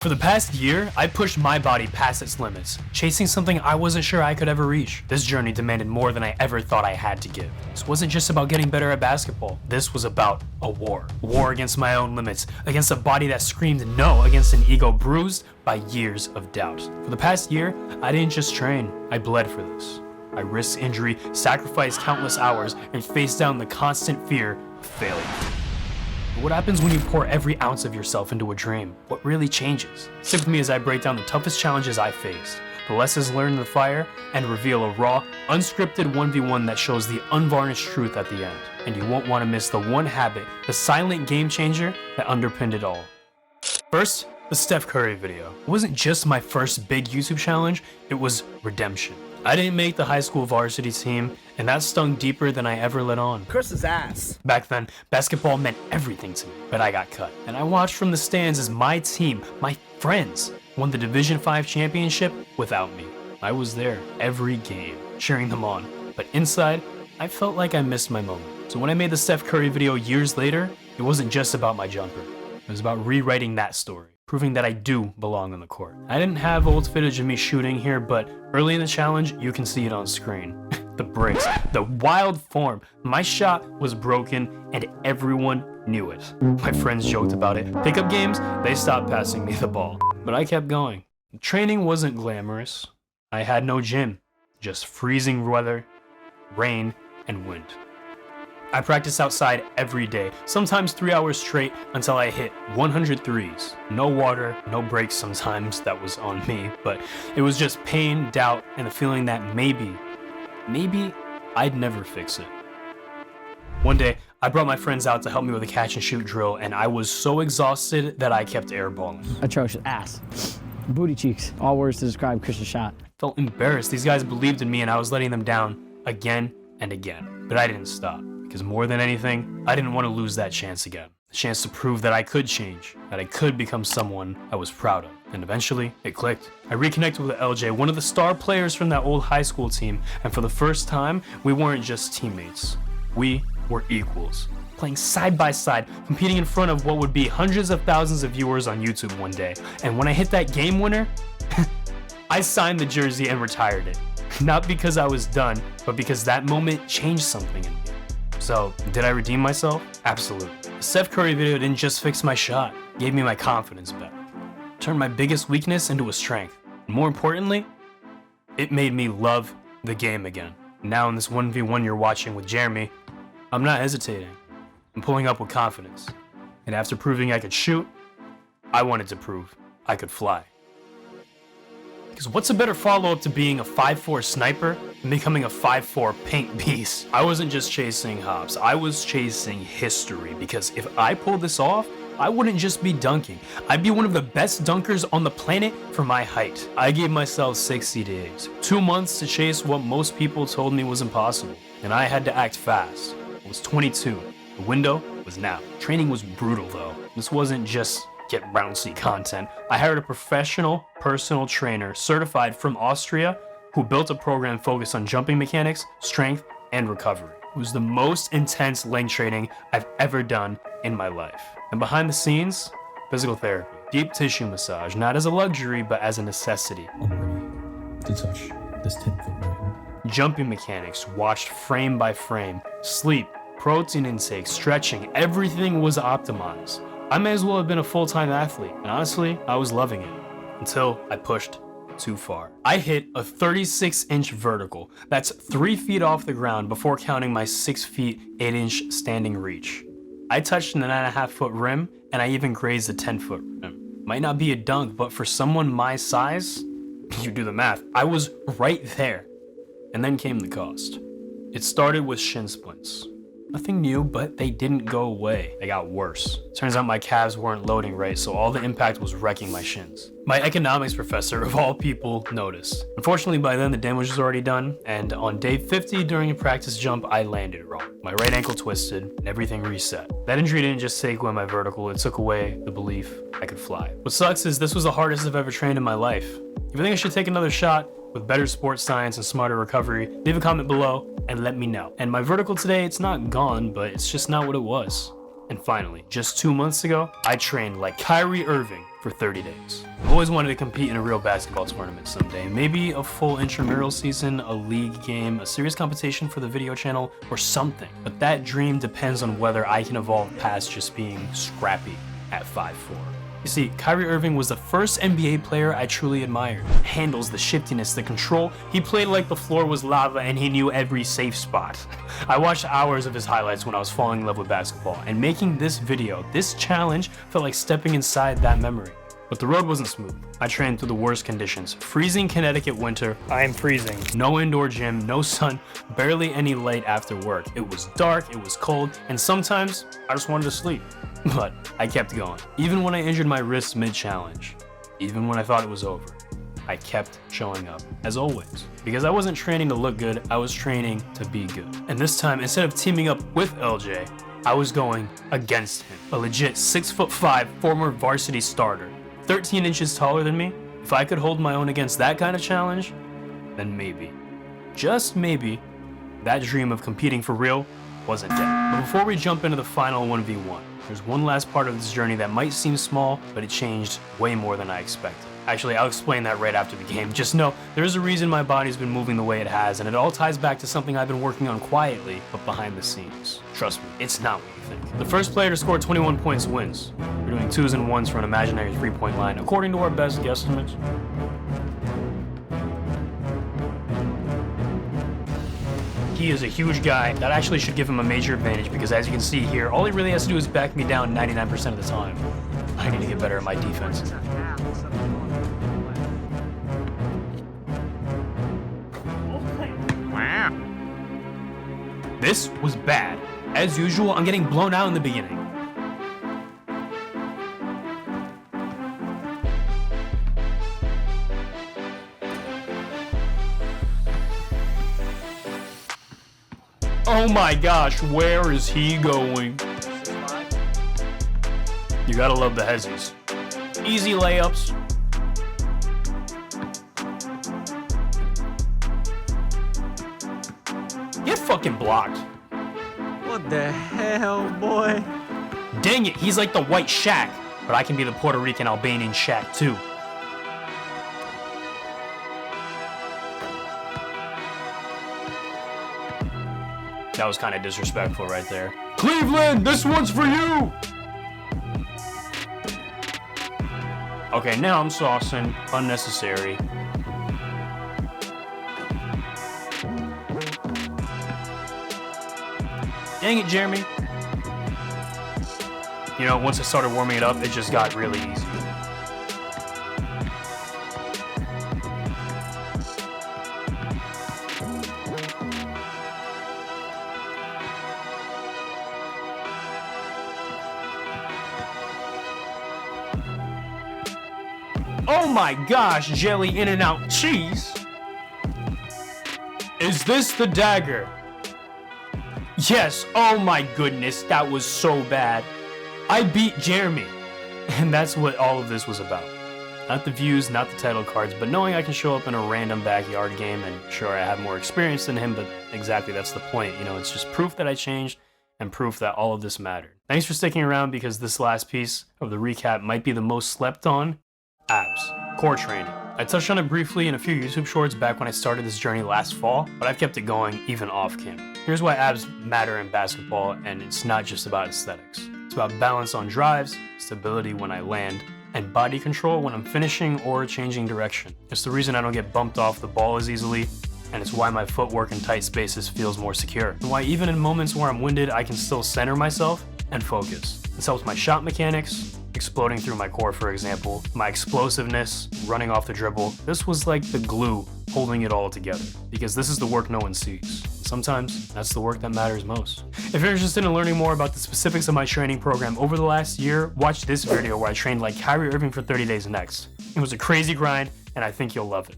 For the past year, I pushed my body past its limits, chasing something I wasn't sure I could ever reach. This journey demanded more than I ever thought I had to give. This wasn't just about getting better at basketball. This was about a war. War against my own limits, against a body that screamed no, against an ego bruised by years of doubt. For the past year, I didn't just train, I bled for this. I risked injury, sacrificed countless hours, and faced down the constant fear of failure. But what happens when you pour every ounce of yourself into a dream? What really changes? Stick with me as I break down the toughest challenges I faced, the lessons learned in the fire, and reveal a raw, unscripted 1v1 that shows the unvarnished truth at the end. And you won't want to miss the one habit, the silent game changer that underpinned it all. First, the Steph Curry video. It wasn't just my first big YouTube challenge, it was redemption. I didn't make the high school varsity team, and that stung deeper than I ever let on. Chris's ass. Back then, basketball meant everything to me, but I got cut. And I watched from the stands as my team, my friends, won the Division 5 championship without me. I was there every game, cheering them on. But inside, I felt like I missed my moment. So when I made the Steph Curry video years later, it wasn't just about my jumper. It was about rewriting that story, proving that I do belong on the court. I didn't have old footage of me shooting here, but early in the challenge, you can see it on screen. The breaks, the wild form. My shot was broken and everyone knew it. My friends joked about it. Pickup games, they stopped passing me the ball. But I kept going. Training wasn't glamorous. I had no gym, just freezing weather, rain, and wind. I practiced outside every day, sometimes 3 hours straight until I hit 100 threes. No water, no breaks sometimes, that was on me, but it was just pain, doubt, and the feeling that maybe I'd never fix it. One day, I brought my friends out to help me with a catch and shoot drill, and I was so exhausted that I kept airballing. Atrocious. Ass. Booty cheeks. All words to describe Chris's shot. I felt embarrassed. These guys believed in me and I was letting them down again and again. But I didn't stop. Because more than anything, I didn't want to lose that chance again. The chance to prove that I could change, that I could become someone I was proud of. And eventually, it clicked. I reconnected with LJ, one of the star players from that old high school team, and for the first time, we weren't just teammates. We were equals, playing side by side, competing in front of what would be hundreds of thousands of viewers on YouTube one day. And when I hit that game winner, I signed the jersey and retired it. Not because I was done, but because that moment changed something in me. So, did I redeem myself? Absolutely. The Steph Curry video didn't just fix my shot, it gave me my confidence back. Turned my biggest weakness into a strength. And more importantly, it made me love the game again. Now in this 1v1 you're watching with Jeremy, I'm not hesitating. I'm pulling up with confidence. And after proving I could shoot, I wanted to prove I could fly. Because what's a better follow-up to being a 5'4" sniper than becoming a 5'4" paint beast? I wasn't just chasing hops, I was chasing history. Because if I pulled this off, I wouldn't just be dunking. I'd be one of the best dunkers on the planet for my height. I gave myself 60 days, 2 months to chase what most people told me was impossible. And I had to act fast. I was 22. The window was now. Training was brutal though. This wasn't just get bouncy content. I hired a professional personal trainer certified from Austria who built a program focused on jumping mechanics, strength, and recovery. It was the most intense length training I've ever done in my life. And behind the scenes, physical therapy, deep tissue massage, not as a luxury, but as a necessity. I'm ready to touch this 10-foot ring. Jumping mechanics, watched frame by frame, sleep, protein intake, stretching, everything was optimized. I may as well have been a full-time athlete, and honestly, I was loving it, until I pushed too far. I hit a 36-inch vertical, that's 3 feet off the ground before counting my 6 feet 8-inch standing reach. I touched an 9.5-foot rim, and I even grazed a 10-foot rim. Might not be a dunk, but for someone my size, you do the math, I was right there. And then came the cost. It started with shin splints. Nothing new, but they didn't go away. They got worse. Turns out my calves weren't loading right, so all the impact was wrecking my shins. My economics professor, of all people, noticed. Unfortunately, by then the damage was already done, and on day 50 during a practice jump, I landed wrong. My right ankle twisted, and everything reset. That injury didn't just take away my vertical, it took away the belief I could fly. What sucks is this was the hardest I've ever trained in my life. If you think I should take another shot with better sports science and smarter recovery, leave a comment below and let me know. And my vertical today, it's not gone, but it's just not what it was. And finally, just 2 months ago, I trained like Kyrie Irving for 30 days. I've always wanted to compete in a real basketball tournament someday. Maybe a full intramural season, a league game, a serious competition for the video channel, or something. But that dream depends on whether I can evolve past just being scrappy at 5'4". You see, Kyrie Irving was the first NBA player I truly admired. Handles, the shiftiness, the control. He played like the floor was lava and he knew every safe spot. I watched hours of his highlights when I was falling in love with basketball, and making this video, this challenge, felt like stepping inside that memory. But the road wasn't smooth. I trained through the worst conditions. Freezing Connecticut winter. I am freezing. No indoor gym, no sun, barely any light after work. It was dark, it was cold, and sometimes I just wanted to sleep. But I kept going. Even when I injured my wrist mid-challenge, even when I thought it was over, I kept showing up, as always. Because I wasn't training to look good, I was training to be good. And this time, instead of teaming up with LJ, I was going against him. A legit 6'5" former varsity starter, 13 inches taller than me. If I could hold my own against that kind of challenge, then maybe, just maybe, that dream of competing for real wasn't dead. But before we jump into the final 1v1, there's one last part of this journey that might seem small, but it changed way more than I expected. Actually, I'll explain that right after the game. Just know, there's a reason my body's been moving the way it has, and it all ties back to something I've been working on quietly, but behind the scenes. Trust me, it's not what you think. The first player to score 21 points wins. We're doing 2s and 1s for an imaginary 3-point line, according to our best guesstimates. He is a huge guy. That actually should give him a major advantage because, as you can see here, all he really has to do is back me down 99% of the time. I need to get better at my defense. Wow. This was bad. As usual, I'm getting blown out in the beginning. Oh my gosh, where is he going? You gotta love the hezzies. Easy layups. Get fucking blocked. What the hell, boy? Dang it, he's like the white Shaq, but I can be the Puerto Rican Albanian Shaq too. That was kind of disrespectful right there. Cleveland, this one's for you! Okay, now I'm saucing. Unnecessary. Dang it, Jeremy. You know, once I started warming it up, it just got really easy. Oh my gosh, jelly In-N-Out cheese! Is this the dagger? Yes, oh my goodness, that was so bad. I beat Jeremy. And that's what all of this was about. Not the views, not the title cards, but knowing I can show up in a random backyard game, and sure, I have more experience than him, but exactly, that's the point. You know, it's just proof that I changed and proof that all of this mattered. Thanks for sticking around because this last piece of the recap might be the most slept on. Abs. Core training. I touched on it briefly in a few YouTube shorts back when I started this journey last fall, but I've kept it going even off camera. Here's why abs matter in basketball, and it's not just about aesthetics. It's about balance on drives, stability when I land, and body control when I'm finishing or changing direction. It's the reason I don't get bumped off the ball as easily, and it's why my footwork in tight spaces feels more secure, and why even in moments where I'm winded, I can still center myself and focus. This helps my shot mechanics, exploding through my core, for example, my explosiveness, running off the dribble. This was like the glue holding it all together, because this is the work no one sees. Sometimes that's the work that matters most. If you're interested in learning more about the specifics of my training program over the last year, watch this video where I trained like Kyrie Irving for 30 days next. It was a crazy grind, and I think you'll love it.